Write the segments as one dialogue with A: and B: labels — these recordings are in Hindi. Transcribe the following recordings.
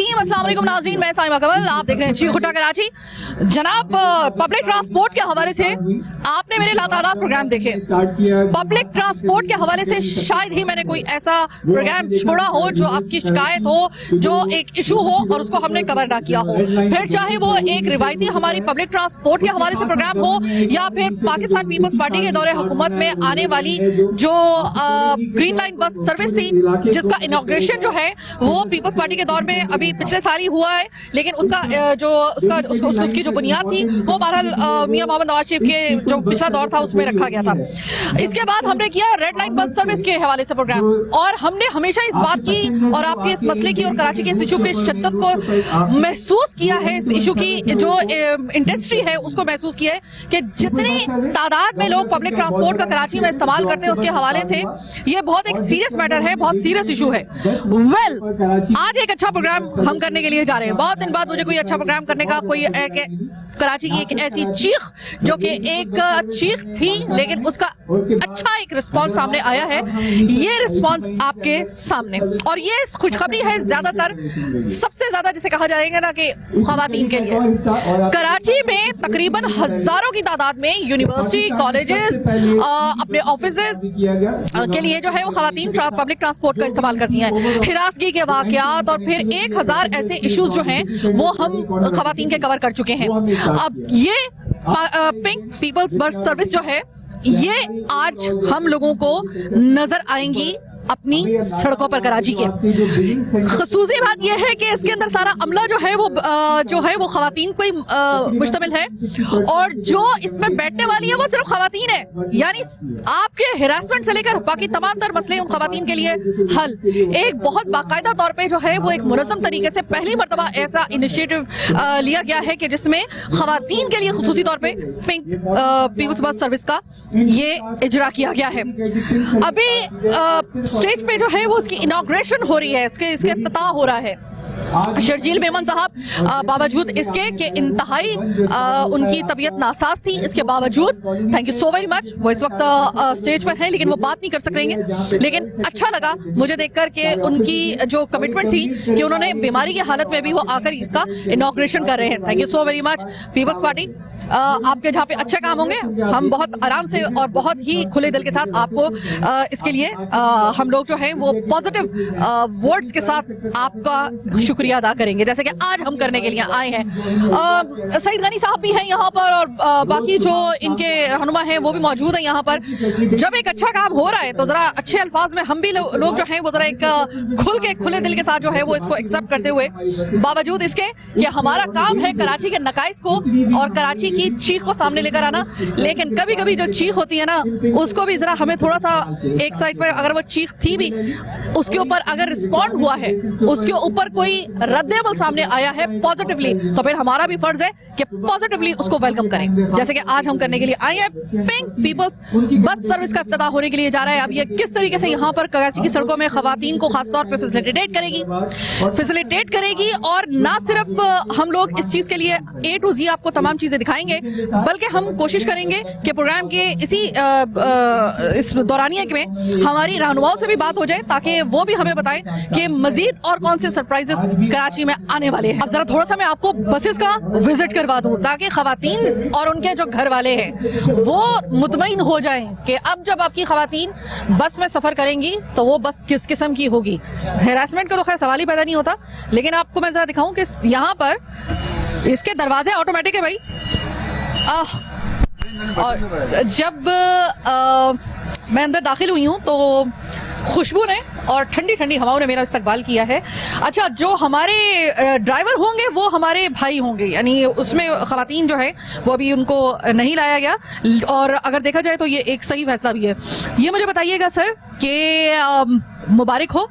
A: रहीम, अस्सलाम वालेकुम नाज़रीन, मैं साइमा कमल, आप देख रहे हैं चीखुटा कराची। जनाब, पब्लिक ट्रांसपोर्ट के हवाले से आपने मेरे लातादाद प्रोग्राम देखे। पब्लिक ट्रांसपोर्ट के हवाले से शायद ही मैंने कोई ऐसा प्रोग्राम छोड़ा हो जो आपकी शिकायत हो, जो एक इशू हो और उसको हमने कवर ना किया हो। फिर चाहे वो एक रिवायती हमारी पब्लिक ट्रांसपोर्ट के हवाले से प्रोग्राम हो या फिर पाकिस्तान पीपल्स पार्टी के दौरे हुकूमत में आने वाली जो ग्रीन लाइन बस सर्विस थी, जिसका इनॉग्रेशन जो है वो पीपल्स पार्टी के दौर में अभी पिछले साल ही हुआ है, लेकिन उसका उसकी जो बुनियाद थी वो बहरहाल मियां मोहम्मद नवाज शरीफ के जो पिछला दौर था उसमें रखा गया था। इसके बाद हमने किया रेड लाइन बस सर्विस के हवाले से प्रोग्राम, और हमने हमेशा इस बात की और आपके इस मसले की और कराची के इस इशू की शिद्दत को महसूस किया है, इस इशू की जो इंटेंसिटी है उसको महसूस किया है कि जितनी तादाद में लोग पब्लिक ट्रांसपोर्ट का कराची में इस्तेमाल करते हैं उसके हवाले से ये बहुत एक सीरियस मैटर है, बहुत सीरियस इशू है। आज एक अच्छा प्रोग्राम हम करने के लिए जा रहे हैं। बहुत दिन बाद मुझे कोई अच्छा प्रोग्राम करने का कोई कराची की एक ऐसी चीख जो कि एक चीख थी लेकिन उसका अच्छा एक रिस्पांस सामने आया है, ये रिस्पांस आपके सामने। और ये खुशखबरी है ज्यादातर, सबसे ज्यादा जिसे कहा जाएगा ना कि खवातीन के लिए। कराची में तकरीबन हजारों की तादाद में यूनिवर्सिटी, कॉलेजेस, अपने ऑफिसेज के लिए जो है वो खवातीन पब्लिक ट्रांसपोर्ट का इस्तेमाल करती हैं। हिरासगी के वाकयात और फिर 1000 ऐसे इश्यूज जो हैं वो हम खवातीन के कवर कर चुके हैं। अब ये पिंक पीपल्स बस सर्विस जो है ये आज हम लोगों को नजर आएंगी अपनी सड़कों पर कराची के। खसूसी बात यह है कि इसके अंदर सारा अमला जो है वो खवातीन को ही मुश्तमिल है, और जो इसमें बैठने वाली है वो सिर्फ खवातीन है। यानी आपके हिरासमेंट से लेकर बाकी तमाम तर मसले उन खवातीन के लिए हल। एक बहुत बाकायदा तौर पे जो है वो एक मुनज़्ज़म तरीके से पहली मरतबा ऐसा इनिशिएटिव लिया गया है कि जिसमें खवातीन के लिए खुसूसी तौर पे पिंक पीपल्स बस सर्विस का ये इजरा किया गया है। अभी स्टेज पे जो है वो उसकी इनॉग्रेशन हो रही है, इसके इफ्तिताह हो रहा है। शर्जील मेमन साहब बावजूद इसके कि इंतहाई उनकी तबीयत नासाज थी, इसके बावजूद thank you so very much, वो इस वक्त स्टेज पर हैं लेकिन वो बात नहीं कर सकेंगे। लेकिन अच्छा लगा मुझे देखकर कि उनकी जो कमिटमेंट थी कि उन्होंने बीमारी की हालत में भी वो आकर इसका इनॉग्रेशन कर रहे हैं। Thank you so very much Peoples Party. आपके जहाँ पे अच्छे काम होंगे हम बहुत आराम से और बहुत ही खुले दिल के साथ आपको इसके लिए हम लोग जो है वो पॉजिटिव वर्ड्स के साथ आपका शुक्रिया अदा करेंगे, जैसे कि आज हम करने के लिए आए हैं। सईद गनी साहब भी हैं यहाँ पर और बाकी जो इनके रहनुमा हैं वो भी मौजूद हैं यहाँ पर। जब एक अच्छा काम हो रहा है तो जरा अच्छे अल्फाज में हम भी लोग जो हैं वो जरा एक खुले दिल के साथ जो है वो इसको एक्सेप्ट करते हुए, बावजूद इसके कि हमारा काम है कराची के नकाइस को और कराची की चीख को सामने लेकर आना, लेकिन कभी कभी जो चीख होती है ना उसको भी जरा हमें थोड़ा सा एक साइड पर, अगर वो चीख थी भी उसके ऊपर अगर रिस्पॉन्ड हुआ है, उसके ऊपर कोई रद्द-ए-अमल सामने आया है पॉजिटिवली, तो फिर हमारा भी फर्ज है कि पॉजिटिवली उसको वेलकम करें, जैसे कि आज हम करने के लिए आए हैं। पिंक पीपल्स बस सर्विस का इफ्तिताह होने के लिए जा रहा है। अब ये किस तरीके से यहाँ पर कराची की सड़कों में खवातीन को खासतौर पर फैसिलिटेट करेगी और ना सिर्फ हम लोग इस चीज के लिए A to Z आपको तमाम चीजें दिखाएंगे, बल्कि हम कोशिश करेंगे कि प्रोग्राम के इस दौरानिया में हमारी रहनुमाओं से भी बात हो जाए ताकि वो भी हमें बताएं कि मजीद और कौन से सरप्राइजेस कराची में आने वाले हैं। अब जरा थोड़ा सा मैं आपको बसेस का विजिट करवा दूं ताकि खवातीन और उनके जो घर वाले हैं वो मुतमईन हो जाएं कि अब जब आपकी खवातीन बस में सफर करेंगी तो वो बस किस किस्म की होगी। हैरासमेंट का तो खैर सवाल ही पैदा नहीं होता, लेकिन आपको मैं जरा दिखाऊं कि यहाँ पर इसके दरवाजे ऑटोमेटिक है भाई। और जब मैं अंदर दाखिल हुई हूँ तो खुशबू ने और ठंडी ठंडी हवाओं ने मेरा इस्तकबाल किया है। अच्छा, जो हमारे ड्राइवर होंगे वो हमारे भाई होंगे, यानी उसमें खवातीन जो है वो अभी उनको नहीं लाया गया, और अगर देखा जाए तो ये एक सही फैसला भी है। ये मुझे बताइएगा सर कि मुबारक हो,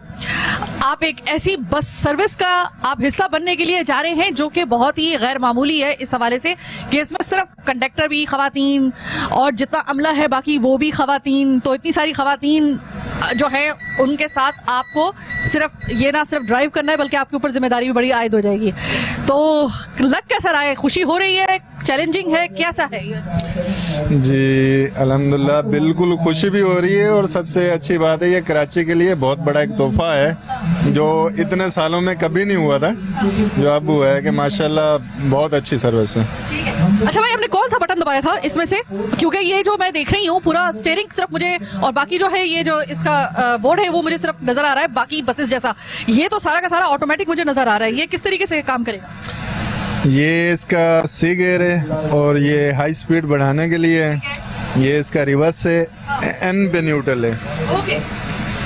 A: आप एक ऐसी बस सर्विस का आप हिस्सा बनने के लिए जा रहे हैं जो कि बहुत ही गैर मामूली है इस हवाले से कि इसमें सिर्फ कंडक्टर भी खवातीन और जितना अमला है बाकी वो भी खवातीन, तो इतनी सारी खवातीन जो है उनके साथ आपको ना सिर्फ ड्राइव करना है बल्कि आपके ऊपर जिम्मेदारी भी बड़ी आयद हो जाएगी। तो लग कैसा रहा है, खुशी हो रही है, चैलेंजिंग है, कैसा है ये?
B: जी अल्हम्दुलिल्लाह, बिल्कुल खुशी भी हो रही है और सबसे अच्छी बात है ये कराची के लिए बहुत बड़ा एक तोहफा है जो इतने सालों में कभी नहीं हुआ था, जो अब हुआ है कि माशाल्लाह बहुत अच्छी सर्विस है।
A: अच्छा भाई, आपने कौन सा बटन दबाया था इसमें से? क्योंकि ये जो मैं देख रही हूँ पूरा स्टीयरिंग सिर्फ मुझे, और बाकी जो है ये जो इसका बोर्ड है वो मुझे सिर्फ नजर आ रहा है, बाकी बसेस जैसा ये तो सारा का सारा ऑटोमेटिक मुझे नजर आ रहा है। ये किस तरीके से काम करेगा?
B: ये इसका सी गियर है और ये हाई स्पीड बढ़ाने के लिए है, ये इसका रिवर्स है, एन पे न्यूट्रल है।
A: ओके,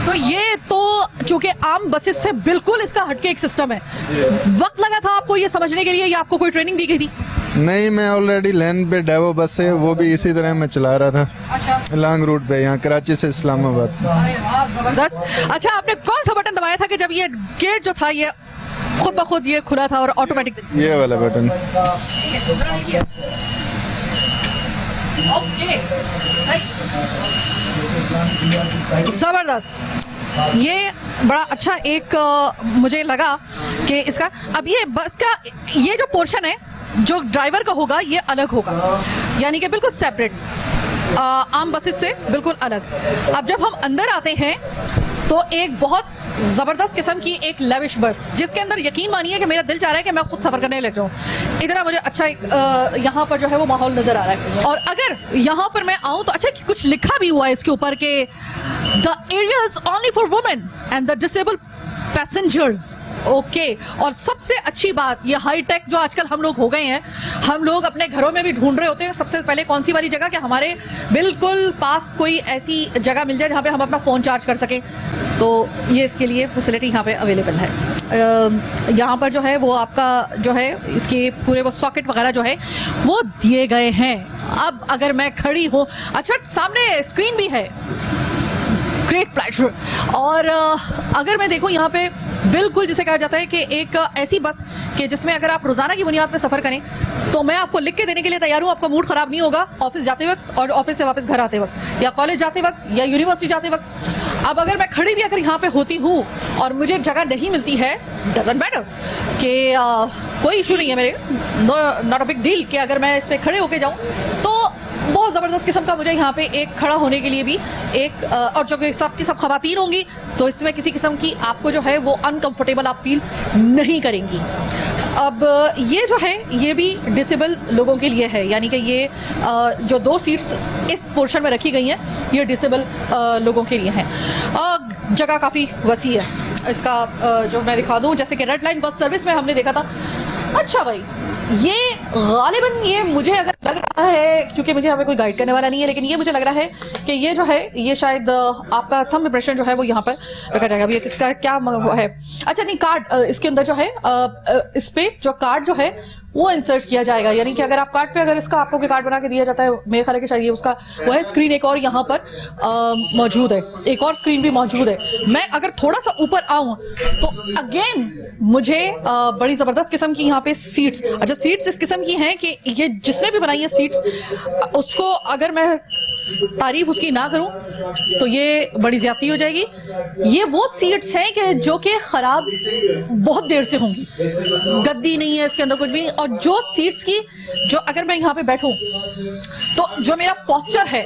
A: तो ये तो चूंकि आम बसेस से बिल्कुल इसका हटके एक सिस्टम है। वक्त लगा था आपको ये समझने के लिए या आपको कोई ट्रेनिंग दी गई थी?
B: नहीं, मैं ऑलरेडी लैंड पे डेवो बस है वो भी इसी तरह मैं चला रहा था।
A: अच्छा,
B: लॉन्ग रूट पे, यहाँ कराची से इस्लामाबाद।
A: अरे वाह, जबरदस्त। अच्छा, आपने कौन सा बटन दबाया था कि जब ये गेट जो था ये खुद ब खुद ये खुला था और ऑटोमेटिक?
B: ये वाला बटन।
A: ओके, जबरदस्त। ये बड़ा अच्छा एक मुझे लगा कि इसका अब ये बस का ये जो पोर्शन है जो ड्राइवर का होगा ये अलग होगा, यानी कि बिल्कुल सेपरेट आम बसेस से बिल्कुल अलग। अब जब हम अंदर आते हैं तो एक बहुत ज़बरदस्त किस्म की एक लेविश बस, जिसके अंदर यकीन मानिए कि मेरा दिल चाह रहा है कि मैं खुद सफ़र करने लग जाऊँ। इतना मुझे अच्छा एक यहाँ पर जो है वो माहौल नज़र आ रहा है। और अगर यहाँ पर मैं आऊँ तो अच्छा कुछ लिखा भी हुआ है इसके ऊपर कि the area is only for women and the disabled passengers. Okay, और सबसे अच्छी बात ये हाई टेक जो आजकल हम लोग हो गए हैं, हम लोग अपने घरों में भी ढूंढ रहे होते हैं सबसे पहले कौन सी वाली जगह कि हमारे बिल्कुल पास कोई ऐसी जगह मिल जाए जहाँ पे हम अपना फ़ोन चार्ज कर सकें। तो ये इसके लिए फैसिलिटी यहाँ पे अवेलेबल है। यहाँ पर जो है वो आपका जो है इसके पूरे वो सॉकेट वगैरह जो है वो दिए गए हैं। अब अगर मैं खड़ी हूँ, अच्छा सामने स्क्रीन भी है, ग्रेट प्लेजर। और अगर मैं देखूं यहाँ पे बिल्कुल जिसे कहा जाता है कि एक ऐसी बस कि जिसमें अगर आप रोज़ाना की बुनियाद पे सफ़र करें तो मैं आपको लिख के देने के लिए तैयार हूँ, आपका मूड ख़राब नहीं होगा ऑफिस जाते वक्त और ऑफिस से वापस घर आते वक्त या कॉलेज जाते वक्त या यूनिवर्सिटी जाते वक्त। अब अगर मैं खड़ी भी अगर यहाँ पे होती हूँ और मुझे जगह नहीं मिलती है, डजंट मैटर कि कोई इशू नहीं है मेरे, नॉट अ बिग डील कि अगर मैं इस पर खड़े होके जाऊँ तो बहुत ज़बरदस्त किस्म का मुझे यहाँ पे एक खड़ा होने के लिए भी एक और जो कि सब की सब खवातीन होंगी तो इसमें किसी किस्म की आपको जो है वो अनकंफर्टेबल आप फील नहीं करेंगी। अब ये जो है ये भी डिसेबल लोगों के लिए है, यानी कि ये जो 2 सीट्स इस पोर्शन में रखी गई हैं ये डिसेबल लोगों के लिए हैं। जगह काफ़ी वसी है इसका। जो मैं दिखा दूँ जैसे कि रेड लाइन बस सर्विस में हमने देखा था। अच्छा भाई, ये गालिबन ये मुझे अगर लग रहा है, क्योंकि मुझे हमें कोई गाइड करने वाला नहीं है, लेकिन ये मुझे लग रहा है कि ये जो है ये शायद आपका थंब इंप्रेशन जो है वो यहाँ पर रखा जाएगा। अभी इसका क्या है? अच्छा नहीं, कार्ड इसके अंदर जो है इस पे जो कार्ड जो है वो इंसर्ट किया जाएगा, यानी कि अगर आप कार्ड पे अगर इसका आपको कार्ड बना के दिया जाता है, मेरे ख्याल है कि शायद ये उसका वो है। स्क्रीन एक और यहाँ पर मौजूद है, एक और स्क्रीन भी मौजूद है। मैं अगर थोड़ा सा ऊपर आऊँ तो अगेन मुझे बड़ी ज़बरदस्त किस्म की यहाँ पे सीट्स, अच्छा सीट्स इस किस्म की हैं कि ये जिसने भी बनाई है सीट्स उसको अगर मैं तारीफ उसकी ना करूं तो ये बड़ी ज्यादती हो जाएगी। ये वो सीट्स हैं कि जो कि खराब बहुत देर से होंगी, गद्दी नहीं है इसके अंदर कुछ भी नहीं। और जो सीट्स की जो अगर मैं यहाँ पे बैठूं तो जो मेरा पोस्चर है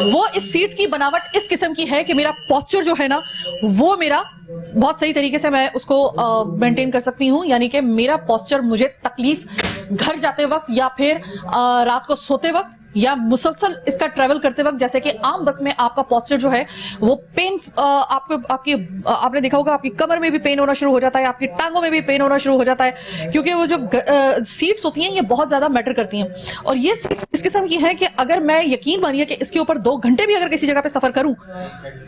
A: वो इस सीट की बनावट इस किस्म की है कि मेरा पोस्चर जो है ना वो मेरा बहुत सही तरीके से मैं उसको मेंटेन कर सकती हूँ, यानी कि मेरा पोस्चर मुझे तकलीफ घर जाते वक्त या फिर रात को सोते वक्त या मुसलसल इसका ट्रैवल करते वक्त, जैसे कि आम बस में आपका पोस्चर जो है वो पेन आपने देखा होगा आपकी कमर में भी पेन होना शुरू हो जाता है, आपकी टांगों में भी पेन होना शुरू हो जाता है, क्योंकि वो जो सीट्स होती हैं ये बहुत ज्यादा मैटर करती हैं। और ये सीट इस किस्म की है कि अगर मैं यकीन मानिए कि इसके ऊपर 2 घंटे भी अगर किसी जगह पे सफर करूं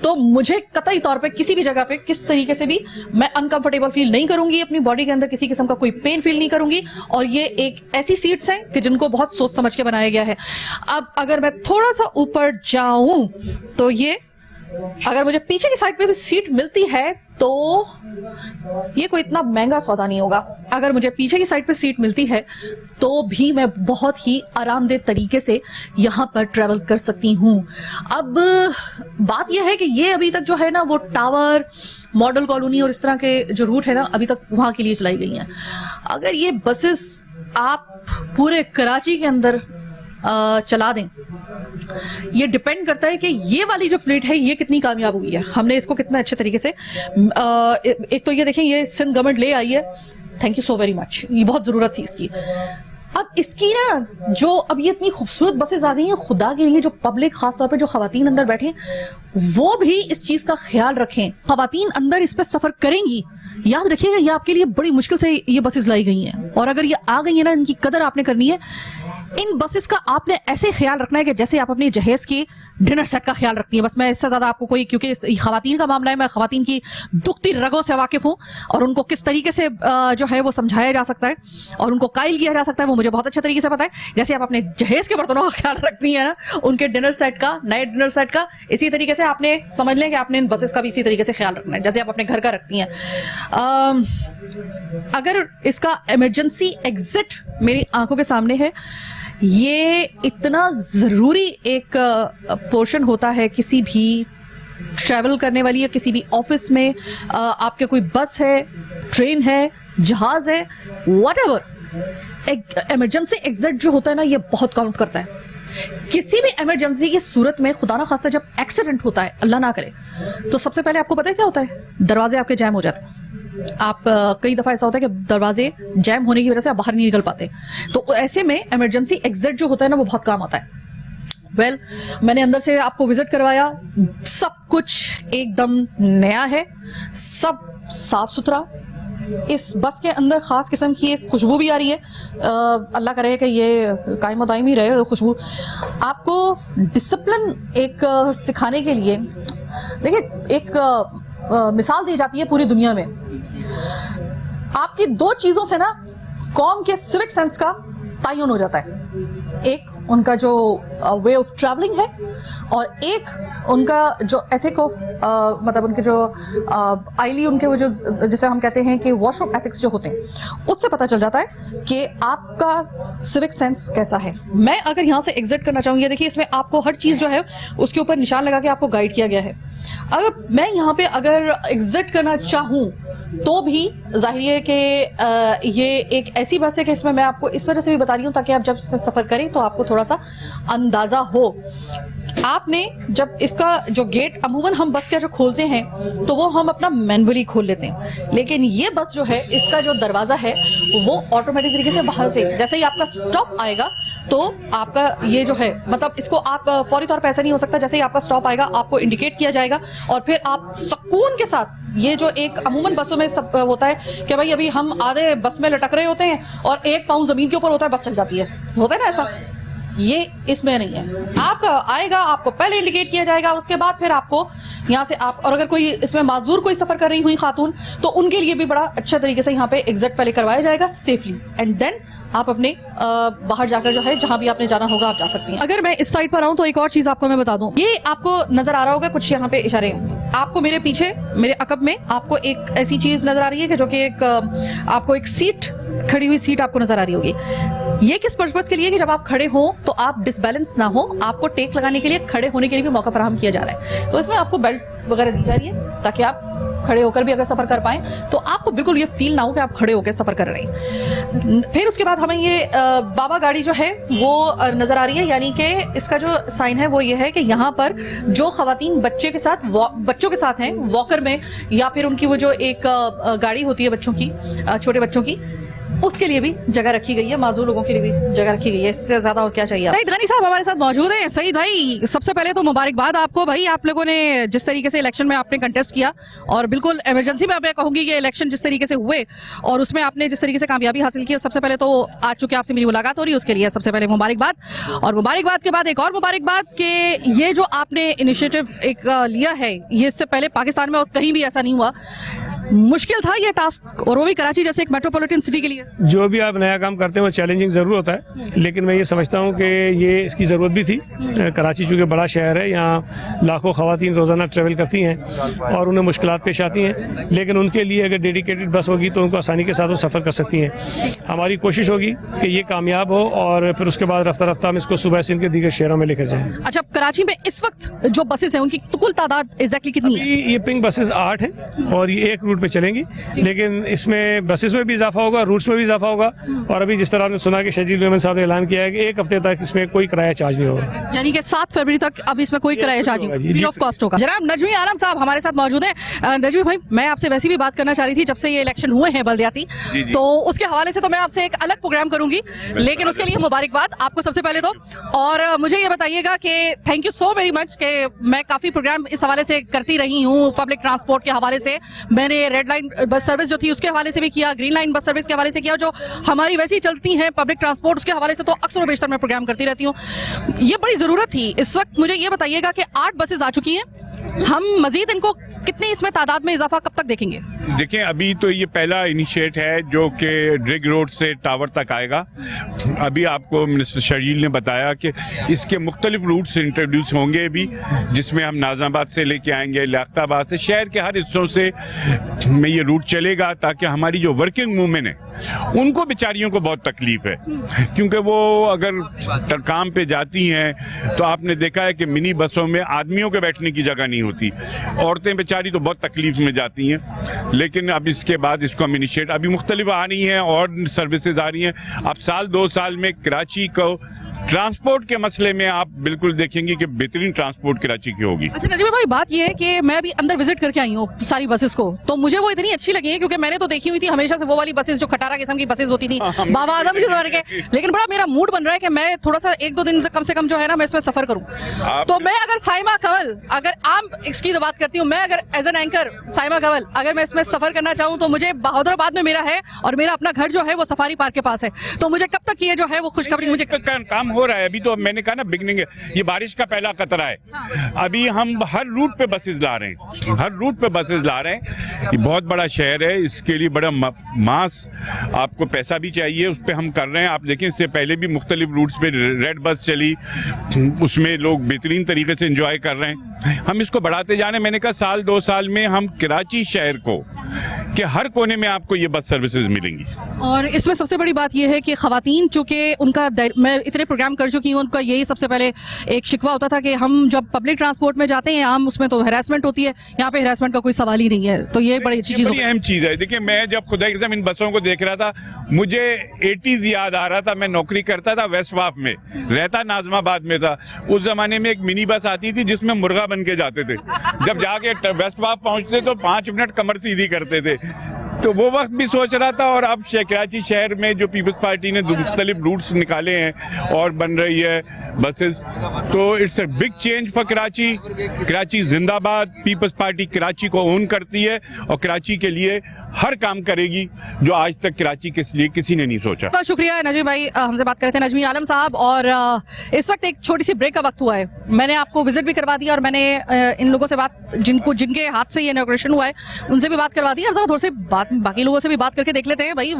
A: तो मुझे कतई तौर पे किसी भी जगह पे किस तरीके से भी मैं अनकंफर्टेबल फील नहीं करूंगी, अपनी बॉडी के अंदर किसी किस्म का कोई पेन फील नहीं करूंगी। और ये एक ऐसी सीट्स हैं कि जिनको बहुत सोच समझ के बनाया गया है। अब अगर मैं थोड़ा सा ऊपर जाऊं तो ये अगर मुझे पीछे की साइड पे भी सीट मिलती है तो ये कोई इतना महंगा सौदा नहीं होगा। अगर मुझे पीछे की साइड पे सीट मिलती है तो भी मैं बहुत ही आरामदेह तरीके से यहाँ पर ट्रेवल कर सकती हूँ। अब बात यह है कि ये अभी तक जो है ना वो टावर, मॉडल कॉलोनी और इस तरह के जो रूट है ना अभी तक वहाँ के लिए चलाई गई हैं। अगर ये बसेस आप पूरे कराची के अंदर चला दें, ये डिपेंड करता है कि ये वाली जो फ्लीट है ये कितनी कामयाब हुई है, हमने इसको कितना अच्छे तरीके से एक तो ये देखें, ये सिंध गवर्नमेंट ले आई है, thank you so very much, ये बहुत जरूरत थी इसकी। अब इसकी ना जो अब ये इतनी खूबसूरत बसेस आ गई हैं, खुदा के लिए जो पब्लिक, खासतौर पे जो खवातीन अंदर बैठे वो भी इस चीज का ख्याल रखें। खवातीन अंदर इस पे सफर करेंगी, याद रखिएगा ये आपके लिए बड़ी मुश्किल से ये बसेस लाई गई हैं, और अगर ये आ गई है ना इनकी कदर आपने करनी है। इन बसेस का आपने ऐसे ख्याल रखना है कि जैसे आप अपने जहेज के डिनर सेट का ख्याल रखती है। बस मैं इससे ज्यादा आपको कोई, क्योंकि खवातीन का मामला है, मैं खवातीन की दुखती रगों से वाकिफ हूँ और उनको किस तरीके से जो है वो समझाया जा सकता है और उनको कायल किया जा सकता है वो मुझे बहुत अच्छे तरीके से पता है। जैसे आप अपने जहेज के बर्तनों का ख्याल रखती है ना, उनके डिनर सेट का, नए डिनर सेट का, इसी तरीके से आपने समझ लें कि आपने इन बसेस का भी इसी तरीके से ख्याल रखना है जैसे आप अपने घर का रखती हैं। अगर इसका इमरजेंसी एग्जिट मेरी आंखों के सामने है, ये इतना ज़रूरी एक पोर्शन होता है किसी भी ट्रैवल करने वाली या किसी भी ऑफिस में, आपके कोई बस है, ट्रेन है, जहाज है, व्हाटएवर, इमरजेंसी एग्जिट जो होता है ना ये बहुत काउंट करता है। किसी भी इमरजेंसी की सूरत में, खुदा ना खास्ता जब एक्सीडेंट होता है, अल्लाह ना करे, तो सबसे पहले आपको पता है क्या होता है? दरवाजे आपके जैम हो जाते हैं। आप कई दफ़ा ऐसा होता है कि दरवाजे जैम होने की वजह से आप बाहर नहीं निकल पाते, तो ऐसे में इमरजेंसी एग्जिट जो होता है ना वो बहुत काम आता है। वेल, मैंने अंदर से आपको विजिट करवाया, सब कुछ एकदम नया है, सब साफ सुथरा। इस बस के अंदर खास किस्म की एक खुशबू भी आ रही है, अल्लाह करे कि ये कायम दायम ही रहे खुशबू। आपको डिसिप्लिन एक सिखाने के लिए, देखिए एक मिसाल दी जाती है पूरी दुनिया में, आपकी दो चीजों से ना कौम के सिविक सेंस का तयन हो जाता है। एक उनका जो वे ऑफ ट्रैवलिंग है और एक उनका जो एथिक ऑफ मतलब उनके जो आईली उनके वो जो जिसे हम कहते हैं कि वॉशरूम एथिक्स जो होते हैं, उससे पता चल जाता है कि आपका सिविक सेंस कैसा है। मैं अगर यहाँ से एग्जिट करना चाहूँ, ये देखिए इसमें आपको हर चीज़ जो है उसके ऊपर निशान लगा के आपको गाइड किया गया है। अगर मैं यहाँ पे अगर एग्जिट करना चाहूँ तो भी जाहिर है कि ये एक ऐसी बस है कि इसमें मैं आपको इस तरह से भी बता रही हूँ ताकि आप जब इसमें सफ़र करें तो आपको थोड़ा सा अंदाज़ा हो। आपने जब इसका जो गेट अमूमन हम बस का जो खोलते हैं तो वो हम अपना मैनुअली खोल लेते हैं, लेकिन ये बस जो है इसका जो दरवाज़ा है वो ऑटोमेटिक तरीके से बाहर से, जैसे ही आपका स्टॉप आएगा तो आपका ये जो है, मतलब इसको आप फौरी तौर पर ऐसा नहीं हो सकता, जैसे ही आपका स्टॉप आएगा आपको इंडिकेट किया जाएगा और फिर आप सुकून के साथ, ये जो एक अमूमन बसों में सब होता है कि भाई अभी हम आधे बस में लटक रहे होते हैं और एक पाँव जमीन के ऊपर होता है, बस चल जाती है, होता है ना ऐसा, ये इसमें नहीं है। आपका आएगा, आपको पहले इंडिकेट किया जाएगा, उसके बाद फिर आपको यहाँ से आप, और अगर कोई इसमें माजूर कोई सफर कर रही हुई खातून तो उनके लिए भी बड़ा अच्छा तरीके से यहाँ पे एग्जिट पहले करवाया जाएगा सेफली, एंड देन आप अपने बाहर जाकर जो है जहां भी आपने जाना होगा आप जा सकती हैं। अगर मैं इस साइड पर आऊं तो एक और चीज आपको मैं बता दूं, ये आपको नजर आ रहा होगा कुछ यहाँ पे इशारे, आपको मेरे पीछे मेरे अकब में आपको एक ऐसी चीज नजर आ रही है कि जो कि एक आपको एक सीट, खड़ी हुई सीट आपको नजर आ रही होगी। ये किस पर्पस के लिए कि जब आप खड़े हो तो आप डिसबैलेंस ना हो, आपको टेक लगाने के लिए, खड़े होने के लिए भी मौका फराहम किया जा रहा है। तो इसमें आपको बेल्ट वगैरह दी जा रही है ताकि आप खड़े होकर भी अगर सफर कर पाएं तो आपको बिल्कुल ये फील ना हो कि आप खड़े होकर सफर कर रहे हैं। फिर उसके बाद हमें ये बाबा गाड़ी जो है वो नजर आ रही है, यानी कि इसका जो साइन है वो ये है कि यहाँ पर जो खवातीन बच्चों के साथ हैं वॉकर में, या फिर उनकी वो जो एक गाड़ी होती है बच्चों की, छोटे बच्चों की, उसके लिए भी जगह रखी गई है, माजूर लोगों के लिए भी जगह रखी गई है। इससे ज्यादा और क्या चाहिए। सईद गनी साहब हमारे साथ मौजूद हैं। सईद भाई, सबसे पहले तो मुबारकबाद आपको भाई, आप लोगों ने जिस तरीके से इलेक्शन में आपने कंटेस्ट किया और बिल्कुल इमरजेंसी में मैं कहूंगी कि इलेक्शन जिस तरीके से हुए और उसमें आपने जिस तरीके से कामयाबी हासिल की, सबसे पहले तो आज चूंकि आपसे मेरी मुलाकात हो रही है उसके लिए सबसे पहले मुबारकबाद। और मुबारकबाद के बाद एक और मुबारकबाद कि ये जो आपने इनिशिएटिव एक लिया है, ये इससे पहले पाकिस्तान में और कहीं भी ऐसा नहीं हुआ। मुश्किल था ये टास्क, और वो भी कराची जैसे एक मेट्रोपॉलिटन सिटी के लिए?
C: जो भी आप नया काम करते हैं वो चैलेंजिंग ज़रूर होता है, लेकिन मैं ये समझता हूँ कि ये इसकी ज़रूरत भी थी। कराची चूँकि बड़ा शहर है, यहाँ लाखों ख़वातीन रोज़ाना ट्रैवल करती हैं और उन्हें मुश्किलात पेश आती हैं, लेकिन उनके लिए अगर डेडिकेटेड बस होगी तो उनको आसानी के साथ वो सफ़र कर सकती हैं। हमारी कोशिश होगी कि ये कामयाब हो और फिर उसके बाद रफ्ता रफ्ता हम इसको सूबा सिंध के दीगर शहरों में लेकर जाएँ।
A: अच्छा, कराची में इस वक्त जो बसेस हैं उनकी कुल तादाद एग्जैक्टली कितनी है?
C: ये पिंक बसेस 8 हैं और ये एक रूट पे चलेंगी, लेकिन इसमें बसेस में भी इजाफा होगा, रूट्स में भी इजाफा होगा। और अभी जिस तरह आपने सुना कि शजील मेमन साहब ने ऐलान किया है कि एक हफ्ते तक इसमें कोई किराया चार्ज नहीं होगा,
A: यानी कि 7 फरवरी तक अब इसमें कोई किराया चार्ज नहीं, फ्री ऑफ कॉस्ट होगा। जनाब नजमी आलम साहब हमारे साथ मौजूद हैं। नजमी भाई, मैं आपसे वैसे भी बात करना चाह रही थी, जब से ये इलेक्शन हुए हैं बल्दियाती, तो उसके हवाले से तो मैं आपसे एक अलग प्रोग्राम करूंगी, लेकिन उसके लिए मुबारकबाद आपको सबसे पहले तो। और मुझे ये बताइएगा कि thank you so very much कि मैं काफ़ी प्रोग्राम इस हवाले से करती रही हूँ, पब्लिक ट्रांसपोर्ट के हवाले से। मैंने रेड लाइन बस सर्विस जो थी उसके हवाले से भी किया, ग्रीन लाइन बस सर्विस के हवाले से किया, जो हमारी वैसे ही चलती हैं पब्लिक ट्रांसपोर्ट, उसके हवाले से तो अक्सर बेशतर मैं प्रोग्राम करती रहती हूँ। ये बड़ी ज़रूरत थी इस वक्त। मुझे ये बताइएगा कि 8 बसेज आ चुकी हैं, हम मजीद इनको कितनी इसमें तादाद में इजाफा कब तक देखेंगे?
D: देखें, अभी तो ये पहला इनिशिएट है जो कि ड्रिग रोड से टावर तक आएगा। अभी आपको मिनिस्टर शजील ने बताया कि इसके मुख्तलिफ रूट्स इंट्रोड्यूस होंगे भी, जिसमें हम नाज़ाबाद से लेके आएंगे, लियाकताबाद से, शहर के हर हिस्सों से में ये रूट चलेगा, ताकि हमारी जो वर्किंग वूमेन है उनको बेचारियों को बहुत तकलीफ है, क्योंकि वो अगर काम पे जाती हैं तो आपने देखा है कि मिनी बसों में आदमियों के बैठने की जगह नहीं होती, औरतें बेचारी तो बहुत तकलीफ में जाती हैं। लेकिन अब इसके बाद इसको हम इनिशिएट, अभी मुख्तलिफ आ रही हैं और सर्विसेज आ रही हैं। अब साल 2 साल में कराची को ट्रांसपोर्ट के मसले में आप बिल्कुल देखेंगे कि बेहतरीन ट्रांसपोर्ट कराची की होगी।
A: अच्छा नजीब भाई, बात ये है कि मैं अभी अंदर विजिट करके आई हूँ सारी बसेस को, तो मुझे वो इतनी अच्छी लगी है, क्योंकि मैंने तो देखी हुई थी हमेशा से वो वाली बसेस जो खटारा किस्म की बसेस होती थी बाबा आदम के दौर के, लेकिन बड़ा मेरा मूड बन रहा है कि मैं थोड़ा सा 1-2 दिन कम से कम जो है ना मैं इसमें सफर करूँ। तो मैं अगर साइमा कंवल, अगर आम इसकी बात करती हूँ, मैं अगर as an anchor Saima Kanwal अगर मैं इसमें सफर करना चाहूँ तो मुझे बहादुराबाद में मेरा है, और मेरा अपना घर जो है वो सफारी पार्क के पास है, तो मुझे कब तक ये जो है वो खुशखबरी मुझे
D: काम हो रहा है। अभी तो मैंने कहा ना बिगनिंग है, ये बारिश का पहला कतरा है। अभी हम हर रूट पे बसेस ला रहे हैं, हर रूट पे बसेस ला रहे हैं। ये बहुत बड़ा शहर है, इसके लिए बड़ा मास आपको पैसा भी चाहिए, उस पर हम कर रहे हैं। आप देखें, इससे पहले भी मुख्तलिफ रूट्स पे रेड बस चली, उसमें लोग बेहतरीन तरीके से एंजॉय कर रहे हैं। हम इसको बढ़ाते जाने, मैंने कहा साल 2 साल में हम कराची शहर को कि हर कोने में आपको ये बस सर्विसेज मिलेंगी।
A: और इसमें सबसे बड़ी बात यह है कि खवातीन, चूंकि उनका मैं इतने प्रोग्राम कर चुकी हूँ, उनका यही सबसे पहले एक शिकवा होता था कि हम जब पब्लिक ट्रांसपोर्ट में जाते हैं आम, उसमें तो हैरेसमेंट होती है, यहाँ पे हैरेसमेंट का कोई सवाल ही नहीं है। तो ये एक बड़ी अच्छी चीज़ है,
D: अहम चीज़ है। देखिए, मैं जब खुदा की कसम इन बसों को देख रहा था, मुझे 80s याद आ रहा था। मैं नौकरी करता था वेस्ट वाफ में, रहता नाजमाबाद में था। उस जमाने में एक मिनी बस आती थी जिसमें मुर्गा बन के जाते थे। जब जाके वेस्ट वाफ पहुंचते तो 5 मिनट कमर सीधी करते थे। तो वो वक्त भी सोच रहा था, और अब कराची शहर में जो पीपल्स पार्टी ने मुख्तलिफ रूट्स निकाले हैं और बन रही है बसेस, तो it's a big change for Karachi. Karachi जिंदाबाद। पीपल्स पार्टी कराची को ओन करती है और कराची के लिए हर काम करेगी जो आज तक कराची के लिए किसी ने नहीं सोचा।
A: बहुत शुक्रिया नजमी भाई, हमसे बात कर रहे थे नजमी आलम साहब। और इस वक्त एक छोटी सी ब्रेक का वक्त हुआ है, मैंने आपको विजिट भी करवा दिया और मैंने इन लोगों से बात, जिनके हाथ से ये इनॉग्रेशन हुआ है, उनसे भी बात करवा दी। अब जरा थोड़ी सी बात बाकी लोगों से भी बात करके देख लेते हैं भाई,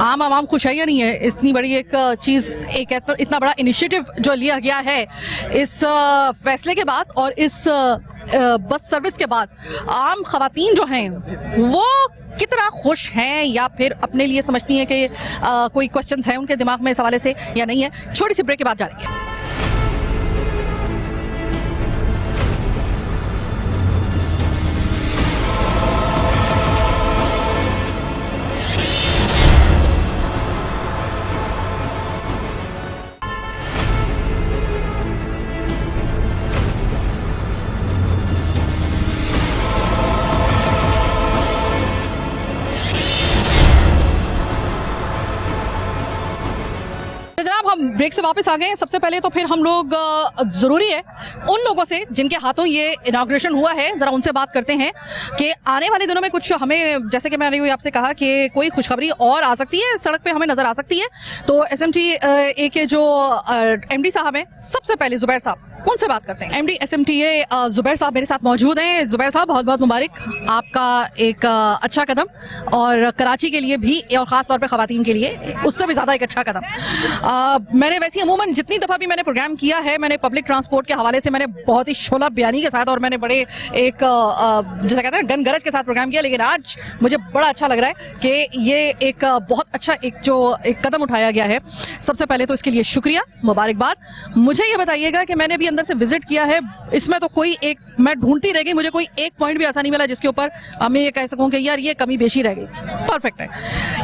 A: आम खुश है या नहीं है। इतनी बड़ी एक चीज़, एक इतना बड़ा इनिशिएटिव जो लिया गया है इस फैसले के बाद और इस बस सर्विस के बाद, आम खवातीन जो हैं वो कितना खुश हैं, या फिर अपने लिए समझती हैं कि कोई क्वेश्चंस हैं उनके दिमाग में इस हवाले से या नहीं है। छोटी सी ब्रेक के बाद जाएंगे। जनाब, हम ब्रेक से वापस आ गए हैं। सबसे पहले तो फिर हम लोग ज़रूरी है उन लोगों से जिनके हाथों ये इनॉग्रेशन हुआ है, ज़रा उनसे बात करते हैं कि आने वाले दिनों में कुछ हमें, जैसे कि मैंने आपसे कहा कि कोई खुशखबरी और आ सकती है, सड़क पे हमें नज़र आ सकती है। तो SMT ए के जो MD साहब हैं, सबसे पहले ज़ुबैर साहब, उनसे बात करते हैं। MD SMTA जुबैर साहब मेरे साथ मौजूद हैं। जुबैर साहब बहुत बहुत मुबारक, आपका एक अच्छा कदम, और कराची के लिए भी और ख़ास तौर पे ख़वातीन के लिए उससे भी ज़्यादा एक अच्छा कदम। मैंने वैसे अमूमन जितनी दफ़ा भी मैंने प्रोग्राम किया है, मैंने पब्लिक ट्रांसपोर्ट के हवाले से मैंने बहुत ही शोला बयानी के साथ और मैंने बड़े एक जैसे कहते हैं गन गरज के साथ प्रोग्राम किया, लेकिन आज मुझे बड़ा अच्छा लग रहा है कि ये एक बहुत अच्छा एक कदम उठाया गया है। सबसे पहले तो इसके लिए शुक्रिया, मुबारकबाद। मुझे ये बताइएगा कि मैंने भी अंदर से विजिट किया है, इसमें तो कोई एक मैं ढूंढती रह गई, मुझे कोई एक पॉइंट भी ऐसा नहीं मिला जिसके ऊपर मैं ये कह सकूं कि यार ये कमी बेशी रह गई। परफेक्ट है।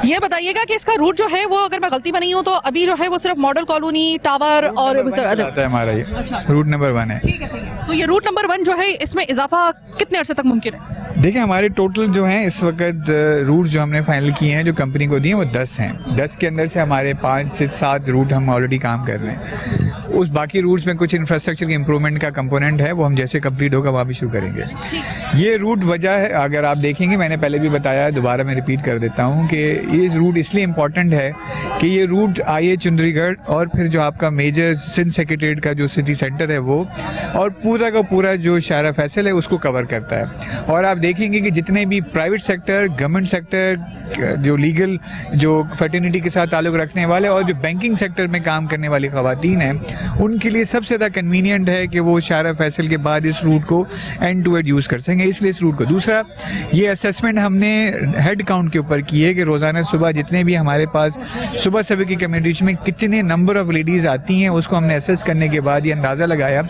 A: ये बताइएगा कि इसका रूट जो है वो, अगर मैं गलती में नहीं हूं तो अभी जो है वो सिर्फ मॉडल कॉलोनी, टावर और
E: आता है हमारा ये।
A: अच्छा,
E: रूट नंबर 1 है।
A: ठीक है, सही है। तो ये रूट नंबर 1 जो है, इसमें इजाफा कितने अरसे तक मुमकिन है?
E: देखिए, हमारे टोटल जो हैं इस वक्त रूट जो हमने फाइनल किए हैं, जो कंपनी को दिए हैं, वो 10 हैं। 10 के अंदर से हमारे 5 से 7 रूट हम ऑलरेडी काम कर रहे हैं। उस बाकी रूट्स में कुछ इंफ्रास्ट्रक्चर के इम्प्रूवमेंट का कंपोनेंट है, वो हम जैसे कंप्लीट होगा वहाँ भी शुरू करेंगे। ये रूट वजह है, अगर आप देखेंगे, मैंने पहले भी बताया, दोबारा मैं रिपीट कर देता हूँ कि ये रूट इसलिए इम्पॉर्टेंट है कि ये रूट IA चुंदरीगढ़ और फिर जो आपका मेजर सिंध सेक्रेटरीट का जो सिटी सेंटर है वो, और पूरा का पूरा जो शारा फैसल है उसको कवर करता है। और आप देखेंगे कि जितने भी प्राइवेट सेक्टर, गवर्नमेंट सेक्टर, जो लीगल, जो फर्टिनिटी के साथ ताल्लुक़ रखने वाले और जो बैंकिंग सेक्टर में काम करने वाली ख़वातीन हैं, उनके लिए सबसे ज़्यादा कन्वीनियंट है कि वो शारा फैसल के बाद इस रूट को एंड टू एंड यूज़ कर सकेंगे, इसलिए इस रूट को। दूसरा, ये असेसमेंट हमने हेड काउंट के ऊपर की है कि रोज़ाना सुबह जितने भी हमारे पास सुबह सभी की कम्युनिटी में कितने नंबर ऑफ़ लेडीज़ आती हैं, उसको हमने असेस करने के बाद ये अंदाज़ा लगाया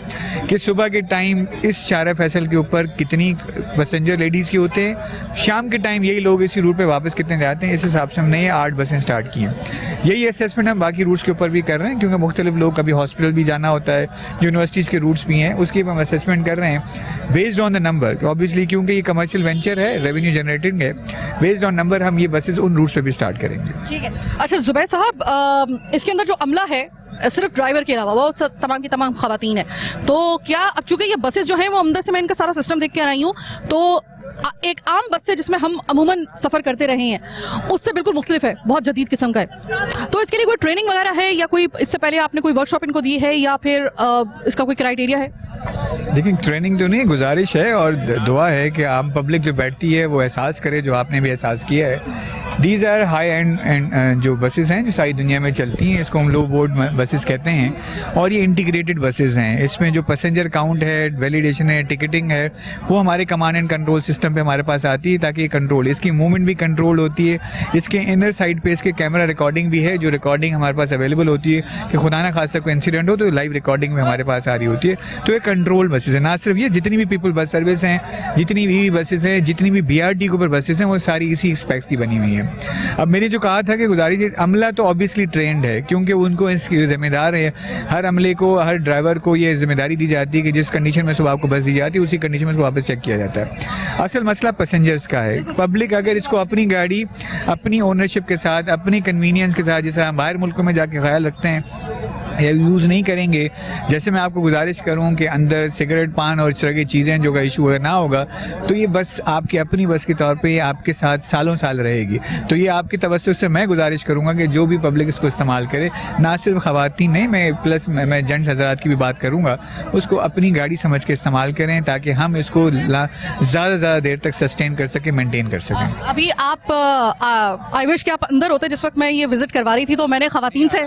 E: कि सुबह के टाइम इस शारा फैसल के ऊपर कितनी पैसेंजर लेडीज़ के होते हैं, शाम के टाइम यही लोग इसी रूट पे वापस कितने जाते हैं। इस हिसाब से हमने ये 8 बसें स्टार्ट की हैं। यही असेसमेंट हम बाकी रूट्स के ऊपर भी कर रहे हैं, क्योंकि मुख्तलिफ लोग, कभी हॉस्पिटल भी जाना होता है, यूनिवर्सिटीज़ के रूट्स भी हैं, उसकी हम असेसमेंट कर रहे हैं based on the number. Obviously क्योंकि ये कमर्शियल वेंचर है, रेवेन्यू जनरेटिंग है, बेस्ड ऑन नंबर हम ये बसेस उन रूट्स पे भी स्टार्ट करेंगे।
A: ठीक है। अच्छा जुबैर साहब, इसके अंदर जो अमला है सिर्फ ड्राइवर के अलावा वो तमाम की तमाम खवातीन है, तो क्या अब चूंकि ये बसेस जो हैं वो अंदर से मैं इनका सारा सिस्टम देख के आई हूँ, तो एक आम बस से जिसमें हम अमूमन सफ़र करते रहे हैं उससे बिल्कुल मुख्तलिफ है, बहुत जदीद किस्म का है। तो इसके लिए कोई ट्रेनिंग वगैरह है, या कोई इससे पहले आपने कोई वर्कशॉप इनको दी है, या फिर इसका कोई क्राइटेरिया है?
E: देखिए, ट्रेनिंग तो नहीं, गुजारिश है और दुआ है कि आम पब्लिक जो बैठती है वो एहसास करे, जो आपने भी एहसास किया है। दीज आर हाई एंड जो बसेस हैं जो सारी दुनिया में चलती हैं, इसको हम लो बोर्ड बसेस कहते हैं, और ये इंटीग्रेटेड बसेस हैं। इसमें जो पैसेंजर काउंट है, वैलिडेशन है, टिकटिंग है, वो हमारे कमांड एंड कंट्रोल सिस्टम पे हमारे पास आती है, ताकि ये कंट्रोल, इसकी मूवमेंट भी कंट्रोल होती है। इसके इनर साइड पे इसके कैमरा रिकॉर्डिंग भी है, जो रिकॉर्डिंग हमारे पास अवेलेबल होती है कि खुदा ना खासा कोई इंसिडेंट हो तो लाइव रिकॉर्डिंग में हमारे पास आ रही होती है। तो ये कंट्रोल बसेस है। ना सिर्फ ये, जितनी भी पीपल बस सर्विस हैं, जितनी भी बसेस हैं, जितनी भी BRT के ऊपर बसेस हैं, वो सारी इसी स्पेक्स की बनी हुई हैं। अब मैंने जो कहा था कि गुजारिश, अमला तो ऑब्वियसली ट्रेंड है, क्योंकि उनको इसकी जिम्मेदार है, हर अमले को, हर ड्राइवर को ये जिम्मेदारी दी जाती है कि जिस कंडीशन में सुबह आपको बस दी जाती है उसी कंडीशन में उसको वापस चेक किया जाता है। असल मसला पैसेंजर्स का है। पब्लिक अगर इसको अपनी गाड़ी, अपनी ओनरशिप के साथ, अपनी कन्वीनियंस के साथ, जैसे हम बाहर मुल्कों में जाके ख्याल रखते हैं, या यूज़ नहीं करेंगे, जैसे मैं आपको गुजारिश करूं कि अंदर सिगरेट, पान और इस तरह की चीज़ें जो का इशू अगर ना होगा, तो ये बस आपकी अपनी बस के तौर पे आपके साथ सालों साल रहेगी। तो ये आपकी तवज्जो से मैं गुजारिश करूंगा कि जो भी पब्लिक इसको इस्तेमाल करे, ना सिर्फ ख़वातीन नहीं, मैं जेंट्स हज़रात की भी बात करूँगा, उसको अपनी गाड़ी समझ के इस्तेमाल करें, ताकि हम इसको ज़्यादा देर तक सस्टेन कर सकें, मेनटेन कर सकें।
A: अभी आप आई विश कि आप अंदर होते जिस वक्त मैं ये विजिट करवा रही थी, तो मैंने खवातीन से,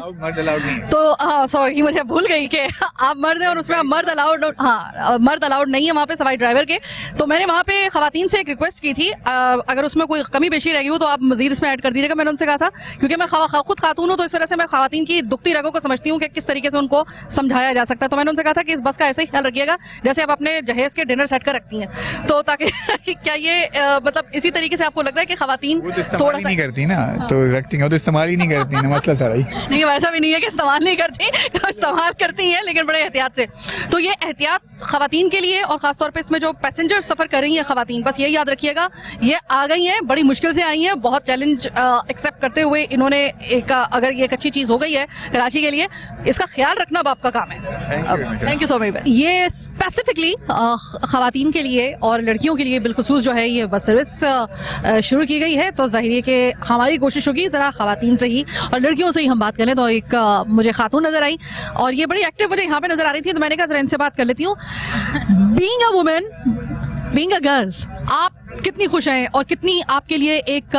A: तो सॉरी मुझे भूल गई कि आप मर्द हैं और उसमें मर्द अलाउड, हाँ मर्द अलाउड नहीं है वहाँ पे सवाई ड्राइवर के। तो मैंने वहाँ पे खवातीन से एक रिक्वेस्ट की थी, अगर उसमें कोई कमी पेशी रही हो तो आप मजीद इसमें ऐड कर दीजिएगा। मैंने उनसे कहा था, क्योंकि मैं खुद खातून हूँ, तो इस वजह से मैं खवातीन की दुखती रगों को समझती हूँ कि किस तरीके से उनको समझाया जा सकता है। तो मैंने उनसे कहा था कि इस बस का ऐसे ही ख्याल रखिएगा जैसे आप अपने जहेज के डिनर सेट कर रखती हैं, तो ताकि क्या ये मतलब इसी तरीके से आपको लग रहा है कि खवातीन
E: थोड़ा सा नहीं करती ना, तो रखती हैं, तो इस्तेमाल ही नहीं करती ना, मसला सारा ही
A: नहीं, वैसा भी नहीं है कि इस्तेमाल नहीं करती, तो इस्तेमाल करती हैं, लेकिन बड़े एहतियात से। तो ये एहतियात खवातीन के लिए और खासतौर पे इसमें जो पैसेंजर सफर कर रही हैं खवातीन, बस ये याद रखिएगा, ये आ गई हैं, बड़ी मुश्किल से आई हैं, बहुत चैलेंज एक्सेप्ट करते हुए इन्होंने एक अगर ये एक अच्छी चीज़ हो गई है कराची के लिए, इसका ख्याल रखना अब आपका काम है। Thank you so much. ये स्पेसिफिकली खवातीन के लिए और लड़कियों के लिए बिलखुसूस जो है ये बस सर्विस शुरू की गई है, तो जाहिर है कि हमारी कोशिश होगी ज़रा खवातीन से ही और लड़कियों से ही हम बात करें। तो एक मुझे खातून नज़र आई और ये बड़ी एक्टिव मुझे यहाँ पे नज़र आ रही थी, तो मैंने कहा ज़रा इनसे बात कर लेती हूँ। Being a women, being a girl, आप कितनी खुश हैं और कितनी आपके लिए एक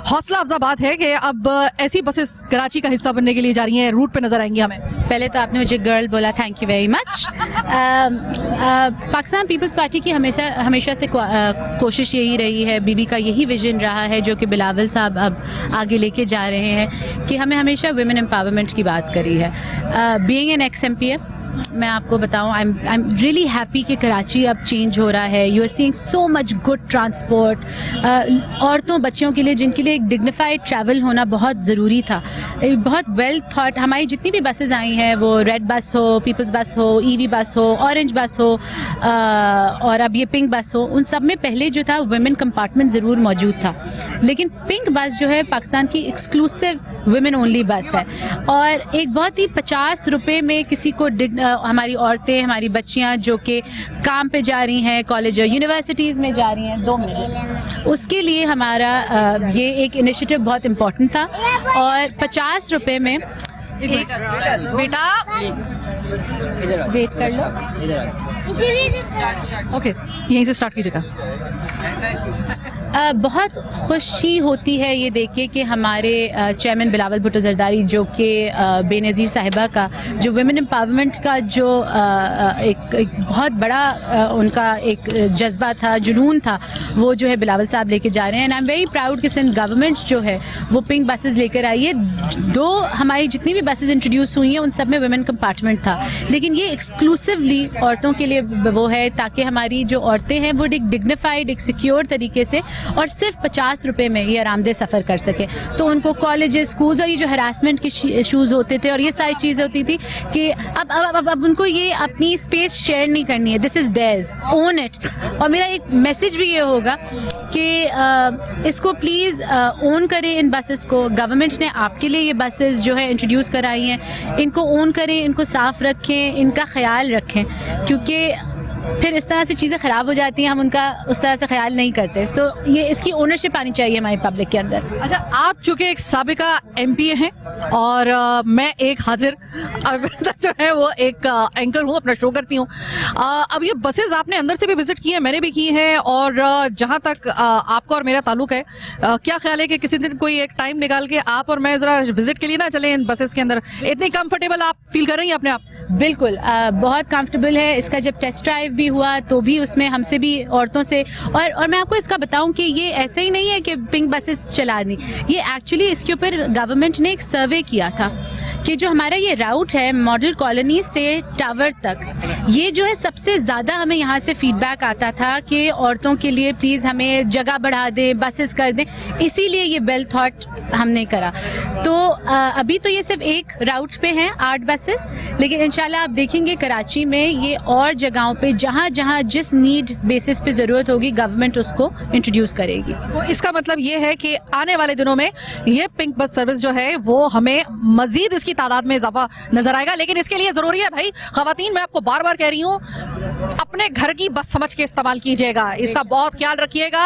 A: हौसला अफजा बात है कि अब ऐसी बसेस कराची का हिस्सा बनने के लिए जा रही हैं, रूट पे नजर आएंगी हमें?
F: पहले तो आपने मुझे गर्ल बोला, thank you very much. Pakistan Peoples Party की हमेशा से कोशिश यही रही है, बीबी का यही विजन रहा है जो कि बिलावल साहब अब आगे लेके जा रहे हैं कि हमें हमेशा वुमेन एम्पावरमेंट की बात करी है। बीइंग एन एक्स-एमपी, मैं आपको बताऊं, आई एम रियली हैप्पी कि कराची अब चेंज हो रहा है। You are seeing so much good transport. औरतों बच्चों के लिए, जिनके लिए एक डिग्निफाइड ट्रैवल होना बहुत ज़रूरी था, बहुत वेल थॉट। हमारी जितनी भी बसेस आई हैं, वो रेड बस हो, पीपल्स बस हो, ईवी बस हो, ऑरेंज बस हो और अब ये पिंक बस हो, उन सब में पहले जो था वुमेन कंपार्टमेंट ज़रूर मौजूद था, लेकिन पिंक बस जो है पाकिस्तान की एक्सक्लूसिव वुमेन ओनली बस है। और एक बहुत ही 50 रुपये में किसी को हमारी औरतें, हमारी बच्चियां जो कि काम पे जा रही हैं, कॉलेज और यूनिवर्सिटीज़ में जा रही हैं, 2 मिनट, उसके लिए हमारा ये एक इनिशिएटिव बहुत इम्पोर्टेंट था। और 50 रुपये में
A: बेटा
F: वेट कर लो,
A: ओके, यहीं से स्टार्ट कीजिएगा।
F: बहुत खुशी होती है ये देख के कि हमारे चेयरमैन बिलावल भुट्टो जरदारी, जो कि बेनज़ीर साहिबा का जो वुमेन एम्पावरमेंट का जो एक बहुत बड़ा उनका एक जज्बा था, जुनून था, वो जो है बिलावल साहब लेके जा रहे हैं। And I am very proud कि सिंध गवर्नमेंट जो है वो पिंक बसेस लेकर आई है। 2 हमारी जितनी भी बसेस इंट्रोड्यूस हुई हैं उन सब में वुमेन कंपार्टमेंट था, लेकिन ये एक्सक्लूसिवली औरतों के लिए वो है, ताकि हमारी जो औरतें हैं वो एक डिग्निफाइड, एक सिक्योर तरीके से और सिर्फ 50 रुपये में ये आरामदेह सफ़र कर सके। तो उनको कॉलेजेस, स्कूल्स और ये जो हरासमेंट के इशूज़ होते थे और ये सारी चीज़ें होती थी कि अब उनको ये अपनी स्पेस शेयर नहीं करनी है, this is theirs, own it. और मेरा एक मैसेज भी ये होगा कि इसको प्लीज़ ओन करें, इन बसेस को। गवर्नमेंट ने आपके लिए ये बसेस जो है इंट्रोड्यूस कराई हैं, इनको ओन करें, इनको साफ़ रखें, इनका ख्याल रखें, क्योंकि फिर इस तरह से चीज़ें ख़राब हो जाती हैं, हम उनका उस तरह से ख्याल नहीं करते। तो ये इसकी ओनरशिप आनी चाहिए हमारी पब्लिक के अंदर।
A: अच्छा, आप चूँकि एक साबिका एमपी हैं और मैं एक हाजिर जो है वो एक एंकर हूँ, अपना शो करती हूँ। अब ये बसेस आपने अंदर से भी विजिट की हैं, मैंने भी की हैं, और जहाँ तक आपका और मेरा ताल्लुक है, क्या ख्याल है कि किसी दिन कोई एक टाइम निकाल के आप और मैं ज़रा विजिट के लिए ना चलें इन बसेस के अंदर? इतनी कंफर्टेबल आप फील कर रही हैं अपने आप?
F: बिल्कुल, बहुत कंफर्टेबल है। इसका जब टेस्ट ड्राइव भी हुआ तो भी उसमें हमसे भी औरतों से, और मैं आपको इसका बताऊं कि ये ऐसे ही नहीं है कि पिंक बसेस चला दी, ये एक्चुअली इसके ऊपर गवर्नमेंट ने एक सर्वे किया था कि जो हमारा ये राउट है मॉडल कॉलोनी से टावर तक, ये जो है सबसे ज़्यादा हमें यहाँ से फीडबैक आता था कि औरतों के लिए प्लीज़ हमें जगह बढ़ा दें, बसेस कर दें, इसीलिए ये वेल थॉट हमने करा। तो अभी तो ये सिर्फ एक राउट पे हैं 8 बसेस, लेकिन इंशाल्लाह आप देखेंगे कराची में ये और जगहों पे जहाँ जहाँ जिस नीड बेसिस पे ज़रूरत होगी गवर्नमेंट उसको इंट्रोड्यूस करेगी।
A: तो इसका मतलब ये है कि आने वाले दिनों में ये पिंक बस सर्विस जो है वो हमें मजीद इसकी तादाद में इजाफा नजर आएगा। लेकिन इसके लिए ज़रूरी है भाई ख़वातीन, मैं आपको बार बार कह रही हूँ, अपने घर की बस समझ के इस्तेमाल कीजिएगा, इसका बहुत ख्याल रखिएगा।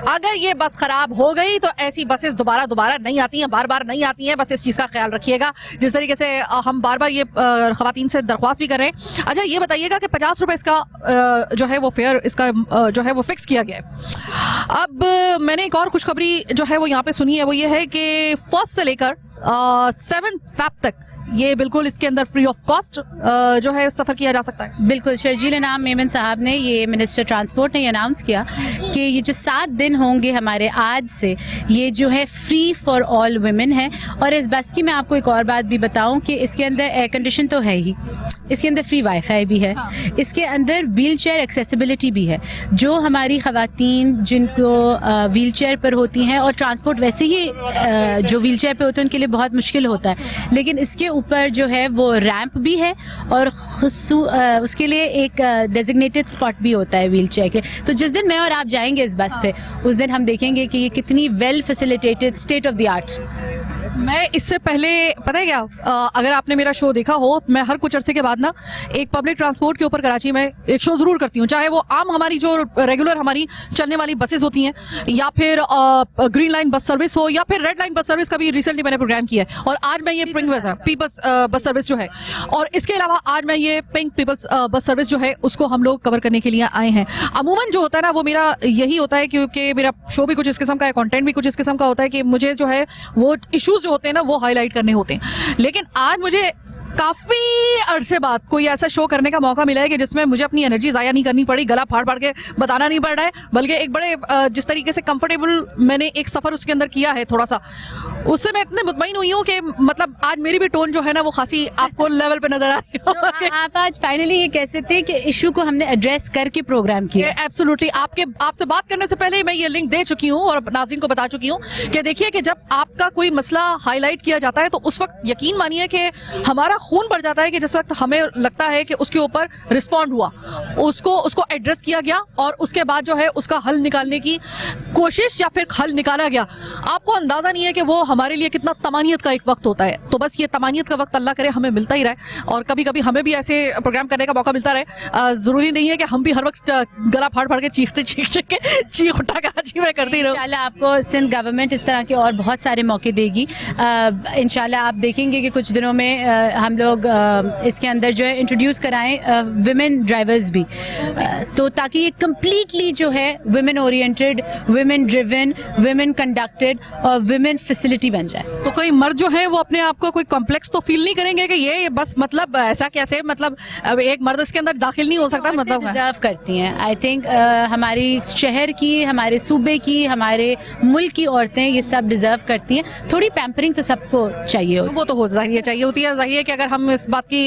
A: अगर ये बस खराब हो गई तो ऐसी बसेस दोबारा नहीं आती हैं, बार बार नहीं आती हैं, बस इस चीज़ का ख्याल रखिएगा, जिस तरीके से हम बार बार ये ख़वातीन से दरख्वास्त भी कर रहे हैं। अच्छा, ये बताइएगा कि 50 रुपये इसका जो है वो फेयर इसका जो है वो फिक्स किया गया है। अब मैंने एक और खुशखबरी जो है वो यहाँ पे सुनी है, वो ये है कि 1 से लेकर 7 फ़रवरी तक ये बिल्कुल इसके अंदर फ्री ऑफ कॉस्ट जो है सफ़र किया जा सकता है।
F: बिल्कुल, शर्जील इनाम मेमन साहब ने, ये मिनिस्टर ट्रांसपोर्ट ने ये अनाउंस किया कि ये जो 7 दिन होंगे हमारे आज से, ये जो है फ्री फॉर ऑल वुमेन है। और इस बस की मैं आपको एक और बात भी बताऊं कि इसके अंदर एयर कंडीशन तो है ही, इसके अंदर फ्री वाईफाई भी है, इसके अंदर व्हील चेयर एक्सेसिबिलिटी भी है। जो हमारी ख़वातीन जिनको व्हील चेयर पर होती हैं, और ट्रांसपोर्ट वैसे ही जो व्हील चेयर पर होते हैं उनके लिए बहुत मुश्किल होता है, लेकिन इसके ऊपर जो है वो रैंप भी है और उसके लिए एक डेजिग्नेटेड स्पॉट भी होता है व्हील चेयर के। तो जिस दिन मैं और आप जाएंगे इस बस पे, उस दिन हम देखेंगे कि ये कितनी well facilitated, state of the art.
A: मैं इससे पहले पता है क्या, अगर आपने मेरा शो देखा हो, मैं हर कुछ अरसे के बाद ना एक पब्लिक ट्रांसपोर्ट के ऊपर कराची में एक शो जरूर करती हूँ, चाहे वो आम हमारी जो रेगुलर हमारी चलने वाली बसेस होती हैं, या फिर ग्रीन लाइन बस सर्विस हो, या फिर रेड लाइन बस सर्विस का भी रिसेंटली मैंने प्रोग्राम किया है। और आज मैं ये पिंक पीपल्स बस सर्विस जो है, और इसके अलावा आज मैं ये पिंक पीपल्स बस सर्विस जो है उसको हम लोग कवर करने के लिए आए हैं। अमूमन जो होता है ना वो मेरा यही होता है, क्योंकि मेरा शो भी कुछ इस किस्म का है, कंटेंट भी कुछ इस किस्म का होता है कि मुझे जो है वो इश्यूज जो होते हैं ना वो हाईलाइट करने होते हैं। लेकिन आज मुझे काफी अरसे बाद कोई ऐसा शो करने का मौका मिला है कि जिसमें मुझे अपनी एनर्जी जाया नहीं करनी पड़ी, गला फाड़ फाड़ के बताना नहीं पड़ रहा है, बल्कि एक बड़े जिस तरीके से कंफर्टेबल मैंने एक सफर उसके अंदर किया है थोड़ा सा, उससे मैं इतने मुतमईन हुई हूँ कि मतलब आज मेरी भी टोन जो है ना वो खासी आपको लेवल पे नजर आ रही है।
F: तो आप आज फाइनली ये कह सकते हैं कि इशू को हमने एड्रेस करके प्रोग्राम किया।
A: एब्सोल्युटली, आपसे बात करने से पहले मैं ये लिंक दे चुकी हूँ और नाज़रीन को बता चुकी हूँ कि देखिए कि जब आपका कोई मसला हाईलाइट किया जाता है तो उस वक्त यकीन मानिए कि हमारा खून बढ़ जाता है कि जिस वक्त हमें लगता है कि उसके ऊपर रिस्पॉन्ड हुआ, उसको एड्रेस किया गया और उसके बाद जो है उसका हल निकालने की कोशिश या फिर हल निकाला गया। आपको अंदाजा नहीं है कि वो हमारे लिए कितना तमानियत का एक वक्त होता है। तो बस ये तमानियत का वक्त अल्लाह करे हमें मिलता ही रहे और कभी कभी हमें भी ऐसे प्रोग्राम करने का मौका मिलता रहे। जरूरी नहीं है कि हम भी हर वक्त गला फाड़ फाड़ के चीख उठा कराची में करते रहो।
F: इंशाल्लाह आपको सिंध गवर्नमेंट इस तरह के और बहुत सारे मौके देगी। इंशाल्लाह आप देखेंगे कि कुछ दिनों में हम लोग इसके अंदर जो है इंट्रोड्यूस कराएं विमेन ड्राइवर्स भी, तो ताकि ये कम्प्लीटली जो है women oriented, women driven, women conducted और विमेन फैसिलिटी बन जाए।
A: तो कोई मर्द जो है वो अपने आप को कोई कॉम्प्लेक्स तो फील नहीं करेंगे कि ये बस मतलब ऐसा कैसे, मतलब एक मर्द इसके अंदर दाखिल नहीं हो सकता, मतलब
F: डिजर्व करती हैं। आई थिंक हमारी शहर की, हमारे सूबे की, हमारे मुल्क की औरतें ये सब डिजर्व करती हैं। थोड़ी पैम्परिंग तो सबको चाहिए होती है।
A: वो तो हो जाहिर चाहिए होती है। जाहिर है कि अगर हम इस बात की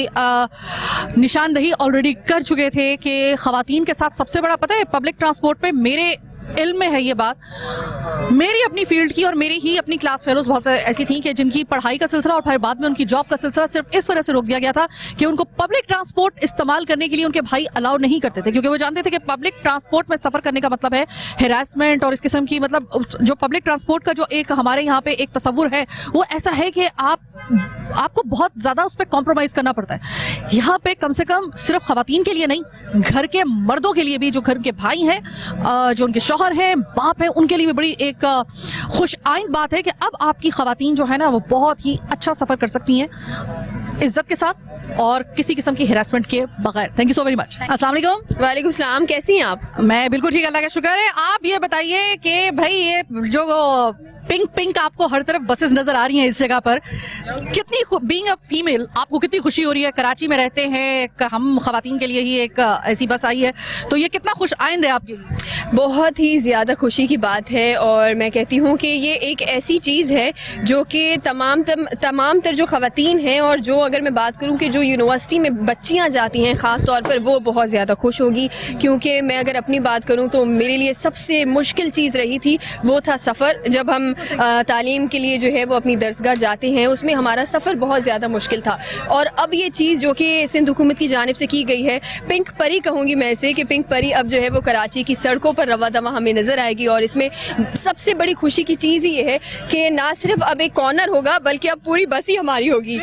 A: निशानदही ऑलरेडी कर चुके थे कि खवातीन के साथ सबसे बड़ा पता है पब्लिक ट्रांसपोर्ट पे, मेरे इल्म में है ये बात, मेरी अपनी फील्ड की और मेरी ही अपनी क्लास फेलोज बहुत ऐसी थी कि जिनकी पढ़ाई का सिलसिला और फिर बाद में उनकी जॉब का सिलसिला सिर्फ इस वजह से रोक दिया गया था कि उनको पब्लिक ट्रांसपोर्ट इस्तेमाल करने के लिए उनके भाई अलाउ नहीं करते थे, क्योंकि वो जानते थे कि पब्लिक ट्रांसपोर्ट में सफर करने का मतलब है हिरासमेंट और इस किस्म की, मतलब जो पब्लिक ट्रांसपोर्ट का जो एक हमारे यहाँ पे एक तस्वुर है वो ऐसा है कि आपको बहुत ज्यादा उस पर कॉम्प्रोमाइज करना पड़ता है। यहाँ पे कम से कम सिर्फ खवातीन के लिए नहीं, घर के मर्दों के लिए भी, जो घर के भाई हैं, जो उनके शौहर हैं, बाप हैं, उनके लिए भी बड़ी एक खुश आइंद बात है कि अब आपकी खवातीन जो है ना वो बहुत ही अच्छा सफर कर सकती हैं इज्जत के साथ और किसी किस्म की हिरासमेंट के बगैर। Thank you so very much. अस्सलाम वालेकुम।
G: वालेकुम सलाम, कैसी हैं आप?
A: मैं बिल्कुल ठीक, अल्लाह का शुक्र है। आप ये बताइए कि भाई ये जो पिंक आपको हर तरफ बसेस नजर आ रही हैं इस जगह पर, कितनी बीइंग अ फीमेल आपको कितनी खुशी हो रही है? कराची में रहते हैं हम, खवातीन के लिए ही एक ऐसी बस आई है, तो ये कितना खुश आइंद है आपके लिए?
G: बहुत ही ज़्यादा खुशी की बात है और मैं कहती हूँ कि ये एक ऐसी चीज़ है जो कि तमाम तर जो ख़वातीन हैं, और जो अगर मैं बात करूँ कि जो यूनिवर्सिटी में बच्चियाँ जाती हैं ख़ास तौर पर, वो बहुत ज़्यादा खुश होगी। क्योंकि मैं अगर अपनी बात करूँ तो मेरे लिए सबसे मुश्किल चीज़ रही थी वो था सफ़र। जब हम तालीम के लिए जो है वो अपनी दरसगाह जाते हैं, उसमें हमारा सफ़र बहुत ज़्यादा मुश्किल था। और अब ये चीज़ जो कि सिंध हुकूमत की जानिब से की गई है, पिंक परी कहूँगी मैं इसे, कि पिंक परी अब जो है वो कराची की सड़कों पर रवा दवा हमें नज़र आएगी। और इसमें सबसे बड़ी खुशी की चीज़ ये है कि ना सिर्फ अब एक कॉर्नर होगा बल्कि अब पूरी बस ही हमारी होगी।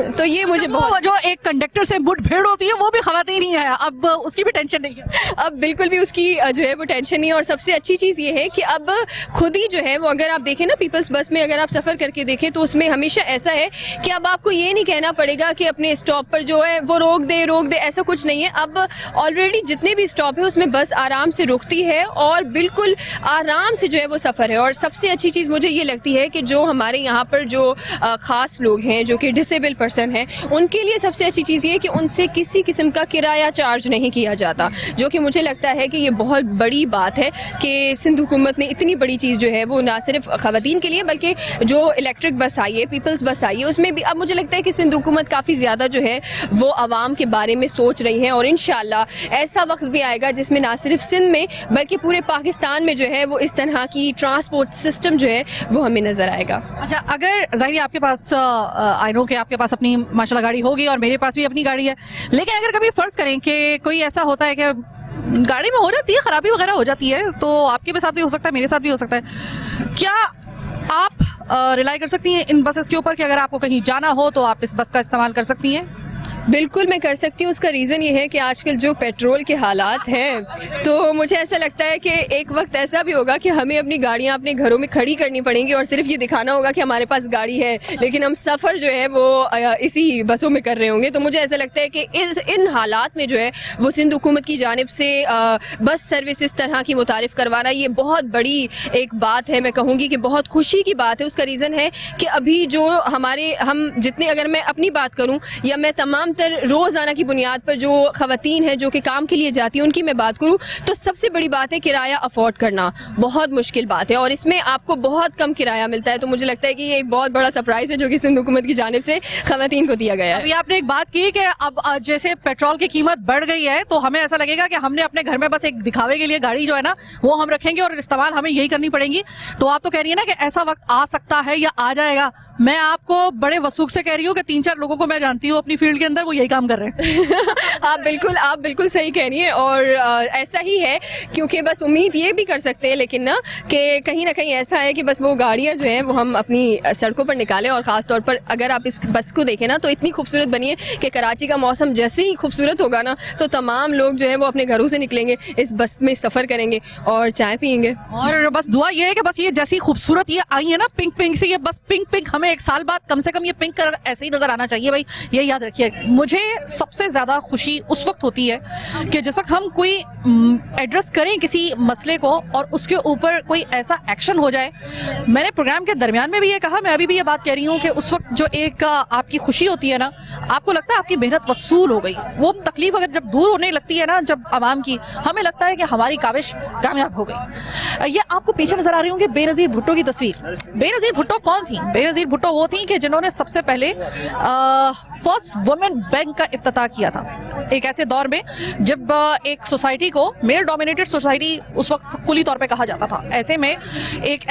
G: तो ये मुझे बहुत,
A: जो एक कंडक्टर से मुठभेड़ होती है वो भी खवातीन ही है, अब उसकी भी टेंशन नहीं है।
G: अब बिल्कुल भी उसकी जो है वो टेंशन नहीं है। और सबसे अच्छी चीज़ ये है कि अब खुद ही जो है वो, अगर आप देखें ना पीपल्स बस में अगर आप सफ़र करके देखें तो उसमें हमेशा ऐसा है कि अब आपको ये नहीं कहना पड़ेगा कि अपने स्टॉप पर जो है वो रोक दे, ऐसा कुछ नहीं है। अब ऑलरेडी जितने भी स्टॉप है उसमें बस आराम से रुकती है और बिल्कुल आराम से जो है वो सफ़र है। और सबसे अच्छी चीज़ मुझे ये लगती है कि जो हमारे यहाँ पर जो ख़ास लोग हैं जो कि डिसेबल पर्सन हैं, उनके लिए सबसे अच्छी चीज़ ये है कि उनसे किसी किस्म का किराया चार्ज नहीं किया जाता, जो कि मुझे लगता है कि ये बहुत बड़ी बात है कि सिंध हुकूमत ने इतनी बड़ी चीज़ जो है वो ना सिर्फ ख़वातीन के लिए, बल्कि जो इलेक्ट्रिक बस आई है, पीपल्स बस आई है, उसमें भी अब मुझे लगता है कि सिंध हुकूमत काफ़ी ज़्यादा जो है वो आवाम के बारे में सोच रही है, और इंशाल्लाह ऐसा वक्त भी आएगा जिसमें ना सिर्फ सिंध में बल्कि पूरे पाकिस्तान में जो है वो इस तरह की ट्रांसपोर्ट सिस्टम जो है वो हमें नज़र आएगा।
A: अच्छा, अगर ज़ाहिर आपके पास आई नो कि आपके पास अपनी माशाल्लाह गाड़ी होगी और मेरे पास भी अपनी गाड़ी है, लेकिन अगर कभी फ़र्ज़ करें कि कोई ऐसा होता है कि गाड़ी में हो जाती है, ख़राबी वगैरह हो जाती है, तो आपके भी साथ भी हो सकता है, मेरे साथ भी हो सकता है, क्या आप रिलाई कर सकती हैं इन बसेस के ऊपर कि अगर आपको कहीं जाना हो तो आप इस बस का इस्तेमाल कर सकती हैं?
G: बिल्कुल मैं कर सकती हूँ। उसका रीज़न ये है कि आजकल जो पेट्रोल के हालात हैं, तो मुझे ऐसा लगता है कि एक वक्त ऐसा भी होगा कि हमें अपनी गाड़ियाँ अपने घरों में खड़ी करनी पड़ेंगी और सिर्फ ये दिखाना होगा कि हमारे पास गाड़ी है, लेकिन हम सफ़र जो है वो इसी बसों में कर रहे होंगे। तो मुझे ऐसा लगता है कि इन हालात में जो है वो सिंध हुकूमत की जानिब से बस सर्विस इस तरह की मुतारिफ़ करवाना, ये बहुत बड़ी एक बात है। मैं कहूँगी कि बहुत खुशी की बात है। उसका रीज़न है कि अभी जो हम जितने, अगर मैं अपनी बात करूँ या मैं तमाम रोज़ाना की बुनियाद पर जो ख़वातीन हैं जो कि काम के लिए जाती हैं उनकी मैं बात करूँ, तो सबसे बड़ी बात है किराया अफोर्ड करना बहुत मुश्किल बात है, और इसमें आपको बहुत कम किराया मिलता है। तो मुझे लगता है कि ये एक बहुत बड़ा सरप्राइज़ है जो कि सिंध हुकूमत की जानिब से ख़वातीन को दिया गया है।
A: अभी आपने एक बात की कि अब जैसे पेट्रोल की कीमत बढ़ गई है, तो हमें ऐसा लगेगा कि हमने अपने घर में बस एक दिखावे के लिए गाड़ी जो है ना वो हम रखेंगे और इस्तेमाल हमें यही करनी पड़ेगी। तो आप तो कह रही है ना कि ऐसा वक्त आ सकता है या आ जाएगा। मैं आपको बड़े वसूख से कह रही हूँ कि 3-4 लोगों को मैं जानती हूँ अपनी फील्ड के अंदर, वो यही काम कर रहे हैं।
G: आप बिल्कुल सही कह रही हैं, और ऐसा ही है, क्योंकि बस उम्मीद ये भी कर सकते हैं लेकिन ना कि कहीं ना कहीं ऐसा है कि बस वो गाड़ियाँ जो हैं वो हम अपनी सड़कों पर निकालें। और ख़ास तौर पर अगर आप इस बस को देखें ना, तो इतनी खूबसूरत बनी है कि कराची का मौसम जैसे ही खूबसूरत होगा ना, तो तमाम लोग जो है वो अपने घरों से निकलेंगे, इस बस में सफ़र करेंगे और चाय पियेंगे।
A: और बस दुआ ये है कि बस ये जैसी खूबसूरत ये आई है ना पिंक पिंक से, ये बस पिंक पिंक हमें एक साल बाद कम से कम ये पिंक कलर ऐसे ही नजर आना चाहिए भाई, ये याद रखिए। मुझे सबसे ज़्यादा खुशी उस वक्त होती है कि जिस वक्त हम कोई एड्रेस करें किसी मसले को और उसके ऊपर कोई ऐसा एक्शन हो जाए। मैंने प्रोग्राम के दरमियान में भी ये कहा, मैं अभी भी ये बात कह रही हूँ कि उस वक्त जो एक आपकी खुशी होती है ना, आपको लगता है आपकी मेहनत वसूल हो गई। वो तकलीफ अगर जब दूर होने लगती है ना, जब आवाम की, हमें लगता है कि हमारी काविश कामयाब हो गई। ये आपको पीछे नजर आ रही होंगी बेनज़ीर भुट्टो की तस्वीर। बेनज़ीर भुट्टो कौन थी? बेनज़ीर भुट्टो वो थी कि जिन्होंने सबसे पहले फर्स्ट वुमेन बैंक का इफ्तिताह किया था, एक ऐसे दौर में जब एक सोसाइटी को मेल डोमिनेटेड सोसाइटी उस वक्त कुली तौर पे कहा जाता था। ऐसे में एक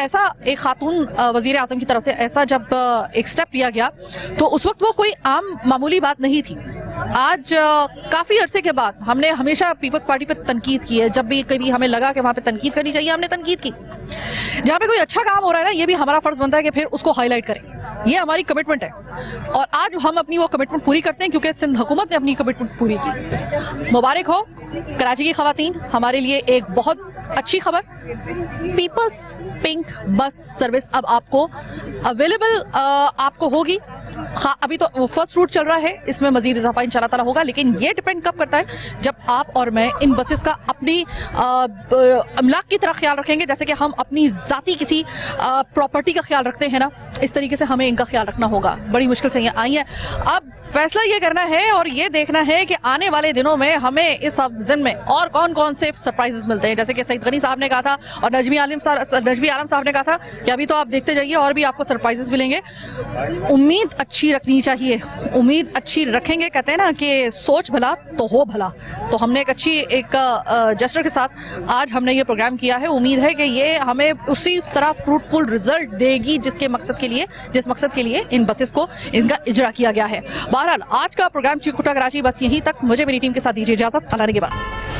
A: खातून वजीर आज़म की तरफ से ऐसा जब एक स्टेप लिया गया, तो उस वक्त वो कोई आम मामूली बात नहीं थी। आज काफ़ी अरसे के बाद हमने हमेशा पीपल्स पार्टी पे तनकीद की है। जब भी कभी हमें लगा कि वहाँ पे तनकीद करनी चाहिए, हमने तनकीद की। जहाँ पे कोई अच्छा काम हो रहा है ना, ये भी हमारा फ़र्ज़ बनता है कि फिर उसको हाईलाइट करें। ये हमारी कमिटमेंट है और आज हम अपनी वो कमिटमेंट पूरी करते हैं, क्योंकि सिंध हुकूमत ने अपनी कमिटमेंट पूरी की। मुबारक हो कराची की ख़वातीन, हमारे लिए एक बहुत अच्छी खबर, पीपल्स पिंक बस सर्विस अब आपको अवेलेबल आपको होगी। अभी तो वो फर्स्ट रूट चल रहा है, इसमें मजीद इजाफा इंशाल्लाह ताला होगा, लेकिन ये डिपेंड कब करता है जब आप और मैं इन बसेस का अपनी अमलाक की तरह ख्याल रखेंगे। जैसे कि हम अपनी ज़ाती किसी प्रॉपर्टी का ख्याल रखते हैं ना, इस तरीके से हमें इनका ख्याल रखना होगा। बड़ी मुश्किल से ये आई हैं, अब फैसला ये करना है और ये देखना है कि आने वाले दिनों में हमें इस जिन में और कौन कौन से सरप्राइजेस मिलते हैं। जैसे कि सईद गनी साहब ने कहा था और नजमी आलम साहब ने कहा था कि अभी तो आप देखते जाइए और भी आपको सरप्राइजेस मिलेंगे। उम्मीद अच्छी रखनी चाहिए, उम्मीद अच्छी रखेंगे। कहते हैं ना कि सोच भला तो हो भला। तो हमने एक अच्छी जेस्चर के साथ आज हमने ये प्रोग्राम किया है। उम्मीद है कि ये हमें उसी तरह फ्रूटफुल रिजल्ट देगी जिस मकसद के लिए इन बसेस को इनका इजरा किया गया है। बहरहाल आज का प्रोग्राम चीख उठा कराची बस यहीं तक। मुझे मेरी टीम के साथ दीजिए इजाजत। अल्लाह ने के बाद।